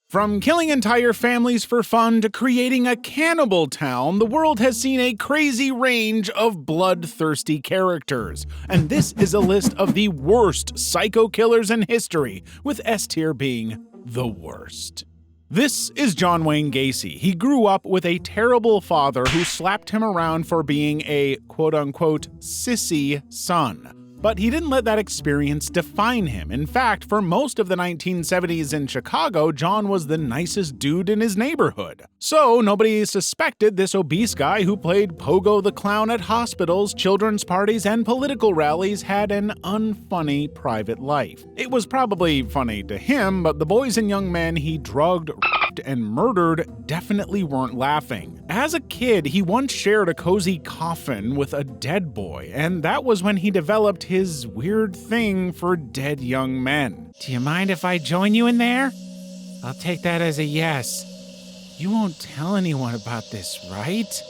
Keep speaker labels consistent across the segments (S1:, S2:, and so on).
S1: From killing entire families for fun to creating a cannibal town, the world has seen a crazy range of bloodthirsty characters. And this is a list of the worst psycho killers in history, with S tier being the worst. This is John Wayne Gacy. He grew up with a terrible father who slapped him around for being a quote-unquote sissy son. But he didn't let that experience define him. In fact, for most of the 1970s in Chicago, John was the nicest dude in his neighborhood. So nobody suspected this obese guy who played Pogo the Clown at hospitals, children's parties, and political rallies had an unfunny private life. It was probably funny to him, but the boys and young men he drugged, raped, and murdered definitely weren't laughing. As a kid, he once shared a cozy coffin with a dead boy, and that was when he developed his weird thing for dead young men.
S2: Do you mind if I join you in there? I'll take that as a yes. You won't tell anyone about this, right?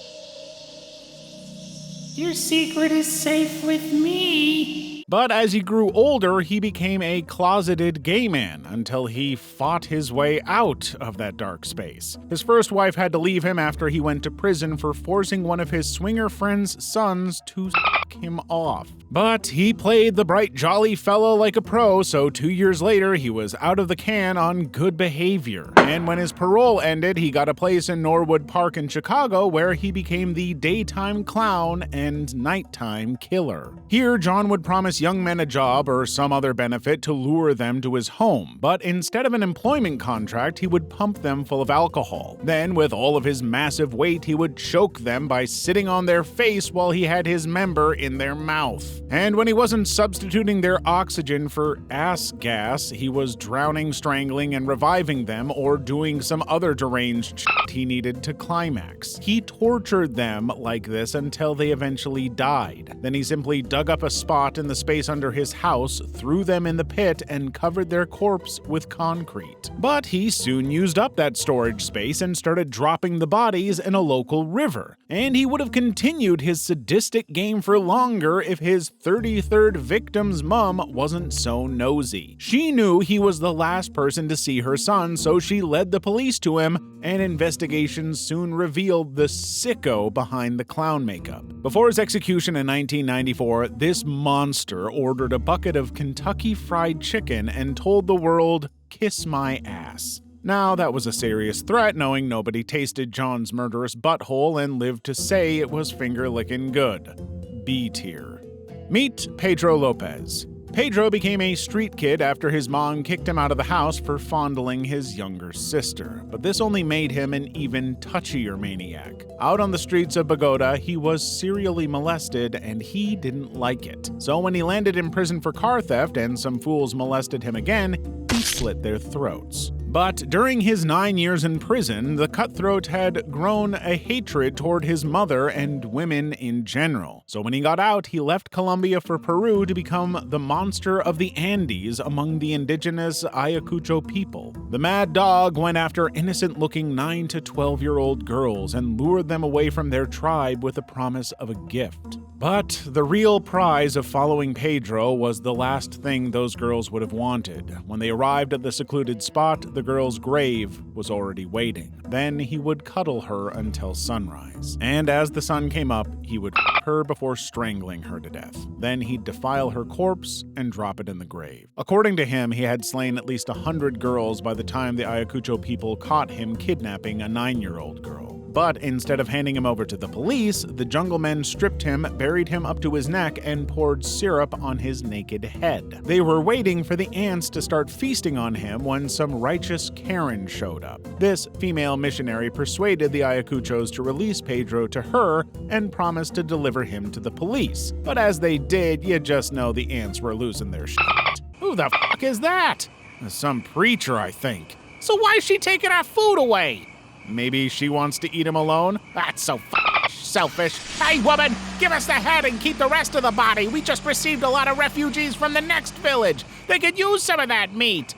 S2: Your secret is safe with me.
S1: But as he grew older, he became a closeted gay man until he fought his way out of that dark space. His first wife had to leave him after he went to prison for forcing one of his swinger friend's sons to suck him off. But he played the bright, jolly fellow like a pro, so 2 years later, he was out of the can on good behavior. And when his parole ended, he got a place in Norwood Park in Chicago where he became the daytime clown and nighttime killer. Here, John would promise young men a job or some other benefit to lure them to his home, but instead of an employment contract, he would pump them full of alcohol. Then, with all of his massive weight, he would choke them by sitting on their face while he had his member in their mouth. And when he wasn't substituting their oxygen for ass gas, he was drowning, strangling, and reviving them or doing some other deranged shit he needed to climax. He tortured them like this until they eventually died. Then he simply dug up a spot in the space under his house, threw them in the pit, and covered their corpse with concrete. But he soon used up that storage space and started dropping the bodies in a local river. And he would have continued his sadistic game for longer if his 33rd victim's mom wasn't so nosy. She knew he was the last person to see her son, so she led the police to him, and investigations soon revealed the sicko behind the clown makeup. Before his execution in 1994, this monster ordered a bucket of Kentucky Fried Chicken and told the world, "Kiss my ass." Now, that was a serious threat, knowing nobody tasted John's murderous butthole and lived to say it was finger-licking good. B tier. Meet Pedro Lopez. Pedro became a street kid after his mom kicked him out of the house for fondling his younger sister, but this only made him an even touchier maniac. Out on the streets of Bogota, he was serially molested and he didn't like it. So when he landed in prison for car theft and some fools molested him again, he slit their throats. But during his 9 years in prison, the cutthroat had grown a hatred toward his mother and women in general. So when he got out, he left Colombia for Peru to become the monster of the Andes among the indigenous Ayacucho people. The mad dog went after innocent-looking 9 to 12-year-old girls and lured them away from their tribe with the promise of a gift. But the real prize of following Pedro was the last thing those girls would have wanted. When they arrived at the secluded spot, the girl's grave was already waiting. Then he would cuddle her until sunrise. And as the sun came up, he would her before strangling her to death. Then he'd defile her corpse and drop it in the grave. According to him, he had slain at least 100 girls by the time the Ayacucho people caught him kidnapping a 9-year-old girl. But instead of handing him over to the police, the jungle men stripped him, buried him up to his neck, and poured syrup on his naked head. They were waiting for the ants to start feasting on him when some righteous Karen showed up. This female missionary persuaded the Ayacuchos to release Pedro to her and promised to deliver him to the police. But as they did, you just know the ants were losing their shit. Who the fuck is that? Some preacher, I think. So why's she taking our food away? Maybe she wants to eat him alone? That's so selfish. Hey, woman, give us the head and keep the rest of the body. We just received a lot of refugees from the next village. They could use some of that meat.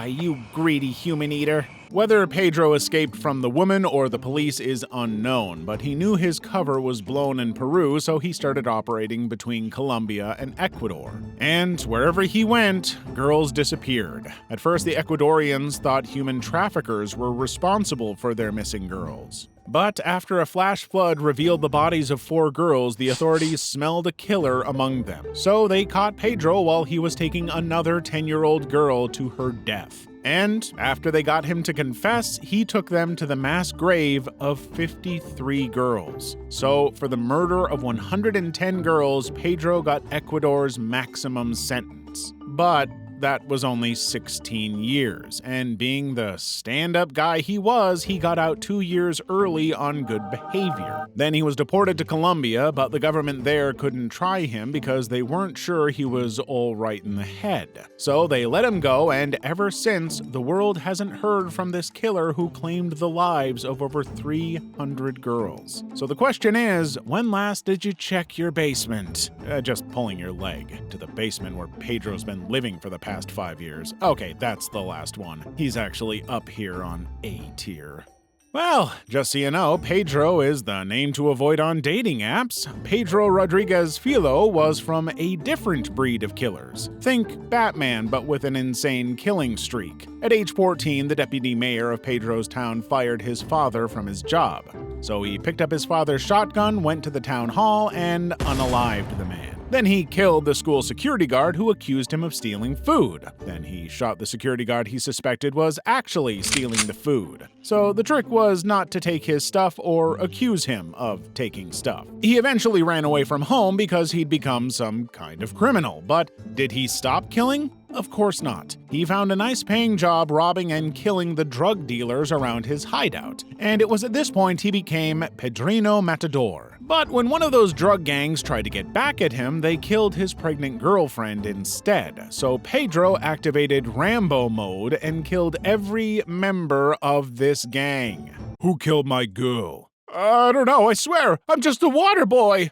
S1: You greedy human eater. Whether Pedro escaped from the woman or the police is unknown, but he knew his cover was blown in Peru, so he started operating between Colombia and Ecuador. And wherever he went, girls disappeared. At first, the Ecuadorians thought human traffickers were responsible for their missing girls. But after a flash flood revealed the bodies of 4 girls, the authorities smelled a killer among them. So they caught Pedro while he was taking another 10-year-old girl to her death. And after they got him to confess, he took them to the mass grave of 53 girls. So for the murder of 110 girls, Pedro got Ecuador's maximum sentence. But that was only 16 years, and being the stand-up guy he was, he got out 2 years early on good behavior. Then he was deported to Colombia, but the government there couldn't try him because they weren't sure he was all right in the head. So they let him go, and ever since, the world hasn't heard from this killer who claimed the lives of over 300 girls. So the question is, when last did you check your basement? Just pulling your leg to the basement where Pedro's been living for the past 5 years. Okay, that's the last one. He's actually up here on A tier. Well, just so you know, Pedro is the name to avoid on dating apps. Pedro Rodriguez Filo was from a different breed of killers. Think Batman, but with an insane killing streak. At age 14, the deputy mayor of Pedro's town fired his father from his job. So he picked up his father's shotgun, went to the town hall, and unalived the man. Then he killed the school security guard who accused him of stealing food. Then he shot the security guard he suspected was actually stealing the food. So the trick was not to take his stuff or accuse him of taking stuff. He eventually ran away from home because he'd become some kind of criminal. But did he stop killing? Of course not. He found a nice paying job robbing and killing the drug dealers around his hideout. And it was at this point he became Pedrino Matador. But when one of those drug gangs tried to get back at him, they killed his pregnant girlfriend instead. So Pedro activated Rambo mode and killed every member of this gang. Who killed my girl? I don't know, I swear, I'm just a water boy.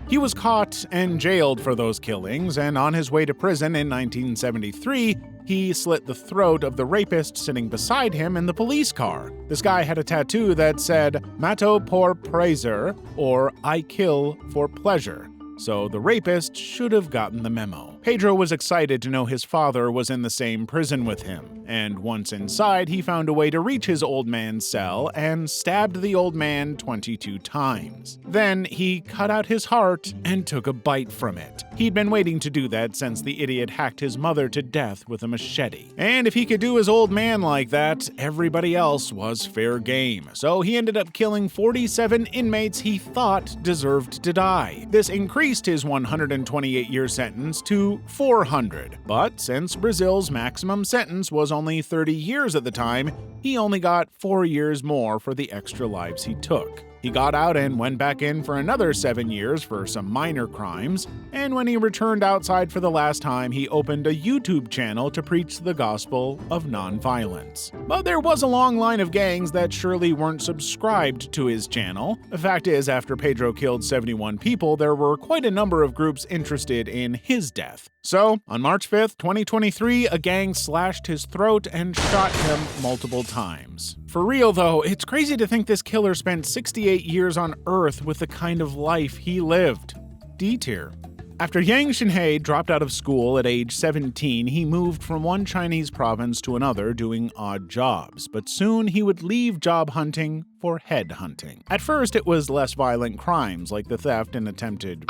S1: He was caught and jailed for those killings, and on his way to prison in 1973, he slit the throat of the rapist sitting beside him in the police car. This guy had a tattoo that said, "Mato por prazer," or "I kill for pleasure." So the rapist should have gotten the memo. Pedro was excited to know his father was in the same prison with him, and once inside, he found a way to reach his old man's cell and stabbed the old man 22 times. Then he cut out his heart and took a bite from it. He'd been waiting to do that since the idiot hacked his mother to death with a machete. And if he could do his old man like that, everybody else was fair game. So he ended up killing 47 inmates he thought deserved to die. This increased his 128-year sentence to 400. But since Brazil's maximum sentence was only 30 years at the time, he only got 4 years more for the extra lives he took. He got out and went back in for another 7 years for some minor crimes, and when he returned outside for the last time, he opened a YouTube channel to preach the gospel of nonviolence. But there was a long line of gangs that surely weren't subscribed to his channel. The fact is, after Pedro killed 71 people, there were quite a number of groups interested in his death. So, on March 5th, 2023, a gang slashed his throat and shot him multiple times. For real though, it's crazy to think this killer spent 68 years on Earth with the kind of life he lived. D tier. After Yang Shinhei dropped out of school at age 17, he moved from one Chinese province to another doing odd jobs, but soon he would leave job hunting for head hunting. At first, it was less violent crimes like the theft and attempted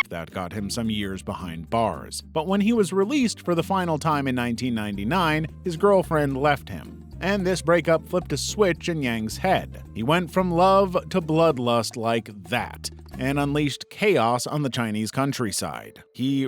S1: that got him some years behind bars. But when he was released for the final time in 1999, his girlfriend left him. And this breakup flipped a switch in Yang's head. He went from love to bloodlust like that, and unleashed chaos on the Chinese countryside. He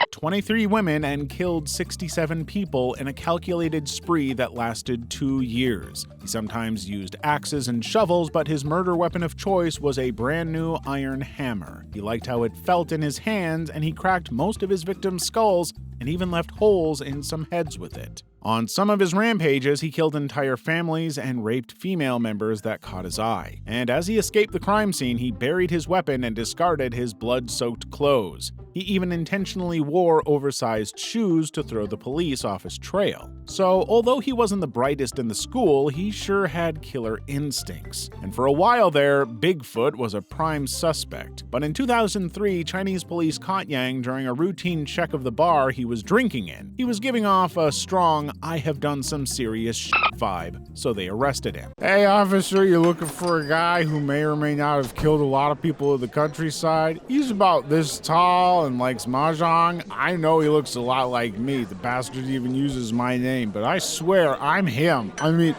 S1: 23 women and killed 67 people in a calculated spree that lasted 2 years. He sometimes used axes and shovels, but his murder weapon of choice was a brand new iron hammer. He liked how it felt in his hands, and he cracked most of his victims' skulls and even left holes in some heads with it. On some of his rampages, he killed entire families and raped female members that caught his eye. And as he escaped the crime scene, he buried his weapon and discarded his blood-soaked clothes. He even intentionally wore oversized shoes to throw the police off his trail. So, although he wasn't the brightest in the school, he sure had killer instincts. And for a while there, Bigfoot was a prime suspect. But in 2003, Chinese police caught Yang during a routine check of the bar he was drinking in. He was giving off a strong, "I have done some serious shit" vibe, so they arrested him.
S3: Hey officer, you looking for a guy who may or may not have killed a lot of people in the countryside? He's about this tall and likes mahjong. I know he looks a lot like me. The bastard even uses my name, but I swear I'm him. I'm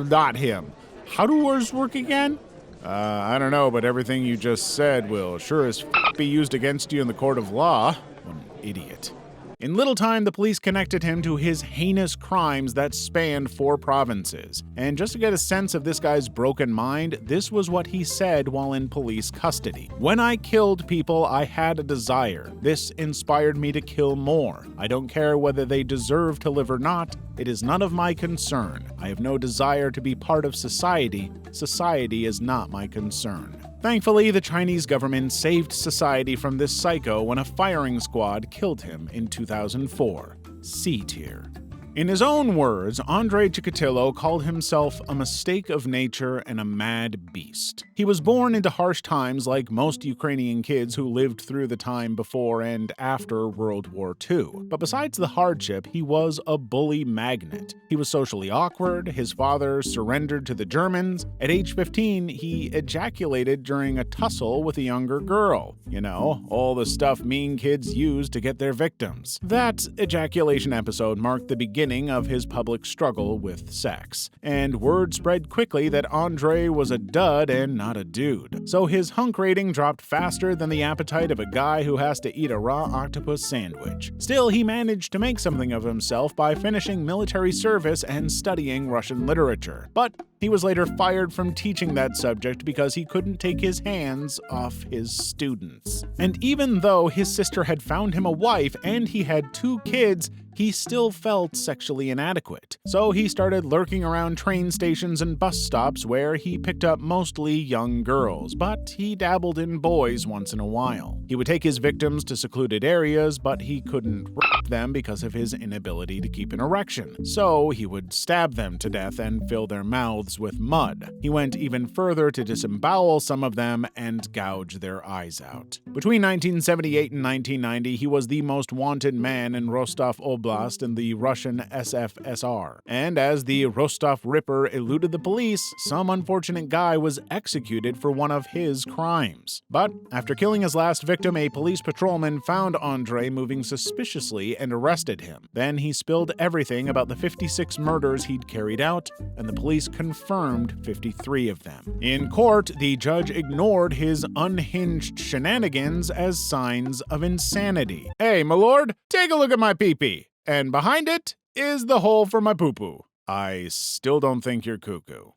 S3: not him. How do words work again?
S1: I don't know, but everything you just said will sure as be used against you in the court of law. What an idiot. In little time, the police connected him to his heinous crimes that spanned 4 provinces. And just to get a sense of this guy's broken mind, this was what he said while in police custody. "When I killed people, I had a desire. This inspired me to kill more. I don't care whether they deserve to live or not. It is none of my concern. I have no desire to be part of society. Society is not my concern." Thankfully, the Chinese government saved society from this psycho when a firing squad killed him in 2004. C tier. In his own words, Andrei Chikatilo called himself a mistake of nature and a mad beast. He was born into harsh times like most Ukrainian kids who lived through the time before and after World War II. But besides the hardship, he was a bully magnet. He was socially awkward, his father surrendered to the Germans. At age 15, he ejaculated during a tussle with a younger girl. You know, all the stuff mean kids use to get their victims. That ejaculation episode marked the beginning of his public struggle with sex. And word spread quickly that Andrei was a dud and not a dude. So his hunk rating dropped faster than the appetite of a guy who has to eat a raw octopus sandwich. Still, he managed to make something of himself by finishing military service and studying Russian literature. But he was later fired from teaching that subject because he couldn't take his hands off his students. And even though his sister had found him a wife and he had 2 kids, he still felt sexually inadequate. So he started lurking around train stations and bus stops where he picked up mostly young girls, but he dabbled in boys once in a while. He would take his victims to secluded areas, but he couldn't rape them because of his inability to keep an erection. So he would stab them to death and fill their mouths with mud. He went even further to disembowel some of them and gouge their eyes out. Between 1978 and 1990, he was the most wanted man in Rostov Oblast in the Russian SFSR. And as the Rostov Ripper eluded the police, some unfortunate guy was executed for one of his crimes. But after killing his last victim, a police patrolman found Andrei moving suspiciously and arrested him. Then he spilled everything about the 56 murders he'd carried out, and the police confirmed 53 of them. In court, the judge ignored his unhinged shenanigans as signs of insanity. "Hey, my lord, take a look at my pee-pee. And behind it is the hole for my poo-poo. I still don't think you're cuckoo."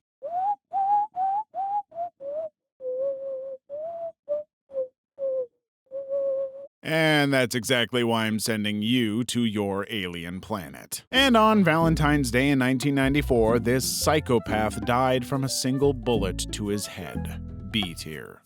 S1: And that's exactly why I'm sending you to your alien planet. And on Valentine's Day in 1994, this psychopath died from a single bullet to his head. B tier.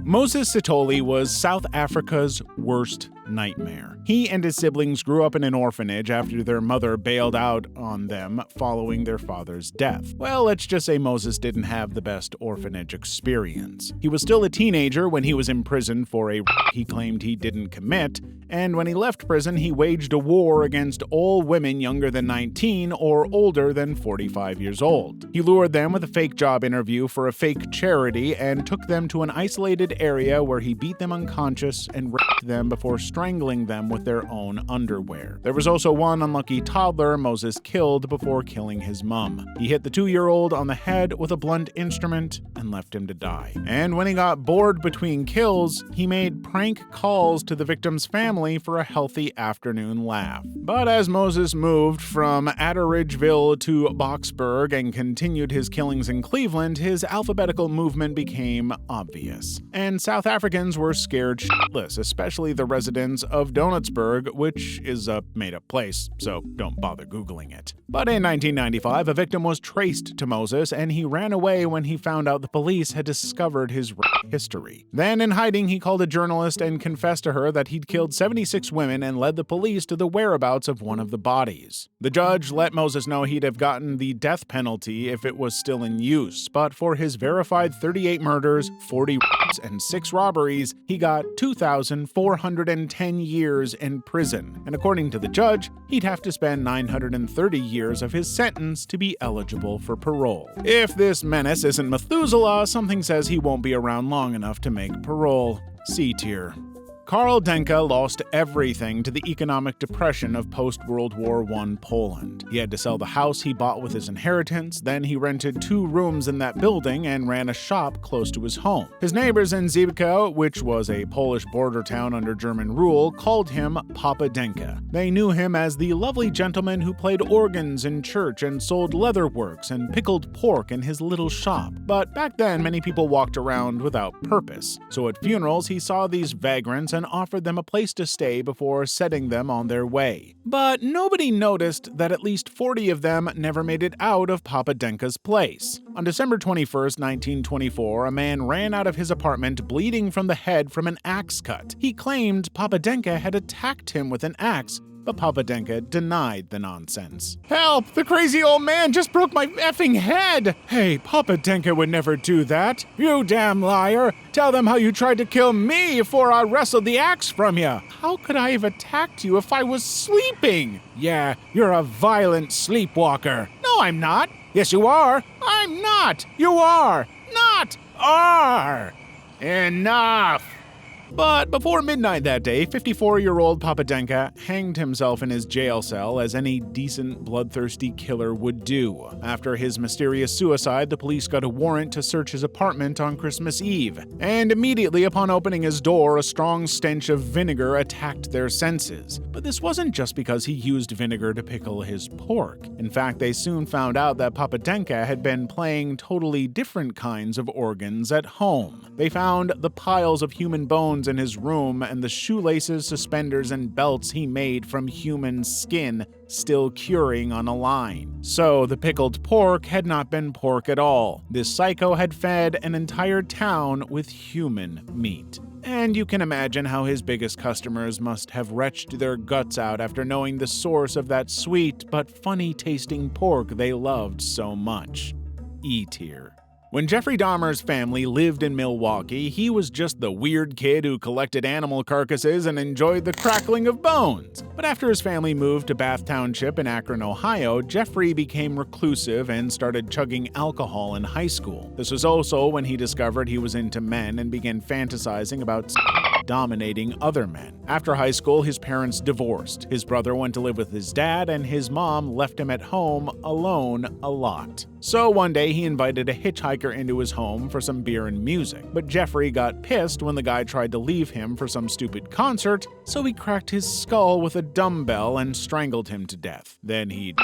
S1: Moses Sitoli was South Africa's worst nightmare. He and his siblings grew up in an orphanage after their mother bailed out on them following their father's death. Well, let's just say Moses didn't have the best orphanage experience. He was still a teenager when he was imprisoned for a he claimed he didn't commit, and when he left prison, he waged a war against all women younger than 19 or older than 45 years old. He lured them with a fake job interview for a fake charity and took them to an isolated area where he beat them unconscious and raped them before strangling them with their own underwear. There was also one unlucky toddler Moses killed before killing his mum. He hit the 2-year-old on the head with a blunt instrument and left him to die. And when he got bored between kills, he made prank calls to the victim's family for a healthy afternoon laugh. But as Moses moved from Atteridgeville to Boxburg and continued his killings in Cleveland, his alphabetical movement became obvious. And South Africans were scared shitless, especially the residents residents of Donutsburg, which is a made-up place, so don't bother Googling it. But in 1995, a victim was traced to Moses, and he ran away when he found out the police had discovered his history. Then, in hiding, he called a journalist and confessed to her that he'd killed 76 women and led the police to the whereabouts of one of the bodies. The judge let Moses know he'd have gotten the death penalty if it was still in use, but for his verified 38 murders, 40 rapes, and 6 robberies, he got 2,410 years in prison. And according to the judge, he'd have to spend 930 years of his sentence to be eligible for parole. If this menace isn't Methuselah, something says he won't be around long enough to make parole. C tier. Karl Denke lost everything to the economic depression of post-World War I Poland. He had to sell the house he bought with his inheritance, then he rented 2 rooms in that building and ran a shop close to his home. His neighbors in Zybko, which was a Polish border town under German rule, called him Papa Denke. They knew him as the lovely gentleman who played organs in church and sold leatherworks and pickled pork in his little shop. But back then, many people walked around without purpose. So at funerals, he saw these vagrants and offered them a place to stay before setting them on their way. But nobody noticed that at least 40 of them never made it out of Papa Denke's place. On December 21st, 1924, a man ran out of his apartment bleeding from the head from an axe cut. He claimed Papa Denke had attacked him with an axe, but Papa Denke denied the nonsense. "Help! The crazy old man just broke my effing head!" "Hey, Papa Denke would never do that. You damn liar! Tell them how you tried to kill me before I wrestled the axe from you. How could I have attacked you if I was sleeping?" "Yeah, you're a violent sleepwalker." "No, I'm not." "Yes, you are." "I'm not." "You are." "Not." "Are." Enough. But before midnight that day, 54-year-old Papa Denke hanged himself in his jail cell as any decent, bloodthirsty killer would do. After his mysterious suicide, the police got a warrant to search his apartment on Christmas Eve. And immediately upon opening his door, a strong stench of vinegar attacked their senses. But this wasn't just because he used vinegar to pickle his pork. In fact, they soon found out that Papa Denke had been playing totally different kinds of organs at home. They found the piles of human bones in his room and the shoelaces, suspenders, and belts he made from human skin still curing on a line. So the pickled pork had not been pork at all. This psycho had fed an entire town with human meat. And you can imagine how his biggest customers must have retched their guts out after knowing the source of that sweet but funny-tasting pork they loved so much. E tier. When Jeffrey Dahmer's family lived in Milwaukee, he was just the weird kid who collected animal carcasses and enjoyed the crackling of bones. But after his family moved to Bath Township in Akron, Ohio, Jeffrey became reclusive and started chugging alcohol in high school. This was also when he discovered he was into men and began fantasizing about dominating other men. After high school, his parents divorced. His brother went to live with his dad, and his mom left him at home alone a lot. So one day he invited a hitchhiker into his home for some beer and music. But Jeffrey got pissed when the guy tried to leave him for some stupid concert, so he cracked his skull with a dumbbell and strangled him to death. Then he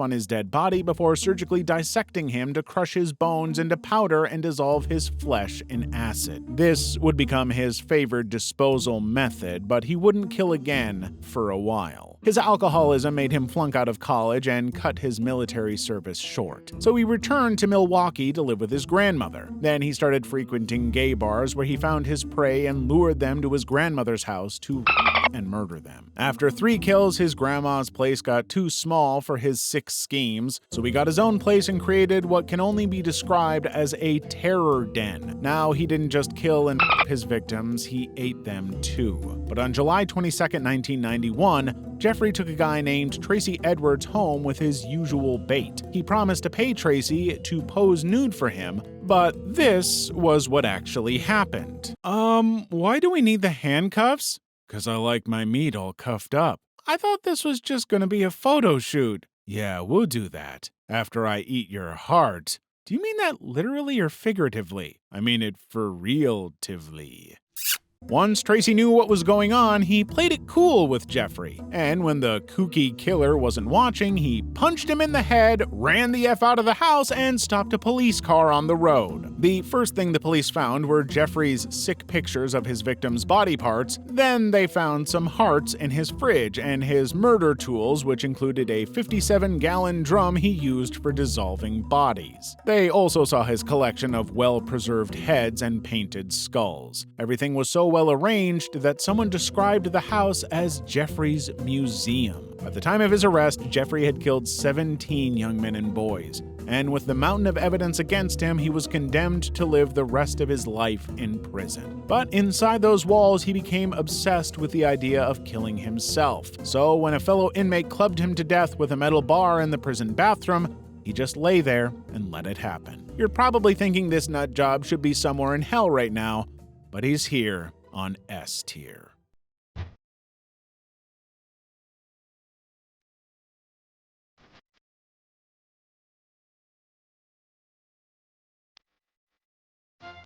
S1: on his dead body before surgically dissecting him to crush his bones into powder and dissolve his flesh in acid. This would become his favored disposal method, but he wouldn't kill again for a while. His alcoholism made him flunk out of college and cut his military service short. So he returned to Milwaukee to live with his grandmother. Then he started frequenting gay bars where he found his prey and lured them to his grandmother's house to and murder them. After 3 kills, his grandma's place got too small for his 6 schemes, so he got his own place and created what can only be described as a terror den. Now, he didn't just kill and his victims, he ate them too. But on July 22nd, 1991, Jeffrey took a guy named Tracy Edwards home with his usual bait. He promised to pay Tracy to pose nude for him, but this was what actually happened. Why do we need the handcuffs? 'Cause I like my meat all cuffed up. I thought this was just gonna be a photo shoot. Yeah, we'll do that. After I eat your heart. Do you mean that literally or figuratively? I mean it for real-tively. Once Tracy knew what was going on, he played it cool with Jeffrey. And when the kooky killer wasn't watching, he punched him in the head, ran the F out of the house, and stopped a police car on the road. The first thing the police found were Jeffrey's sick pictures of his victims' body parts. Then they found some hearts in his fridge and his murder tools, which included a 57-gallon drum he used for dissolving bodies. They also saw his collection of well-preserved heads and painted skulls. Everything was so well arranged that someone described the house as Jeffrey's museum. At the time of his arrest, Jeffrey had killed 17 young men and boys, and with the mountain of evidence against him, he was condemned to live the rest of his life in prison. But inside those walls, he became obsessed with the idea of killing himself. So when a fellow inmate clubbed him to death with a metal bar in the prison bathroom, he just lay there and let it happen. You're probably thinking this nut job should be somewhere in hell right now, but he's here on S tier.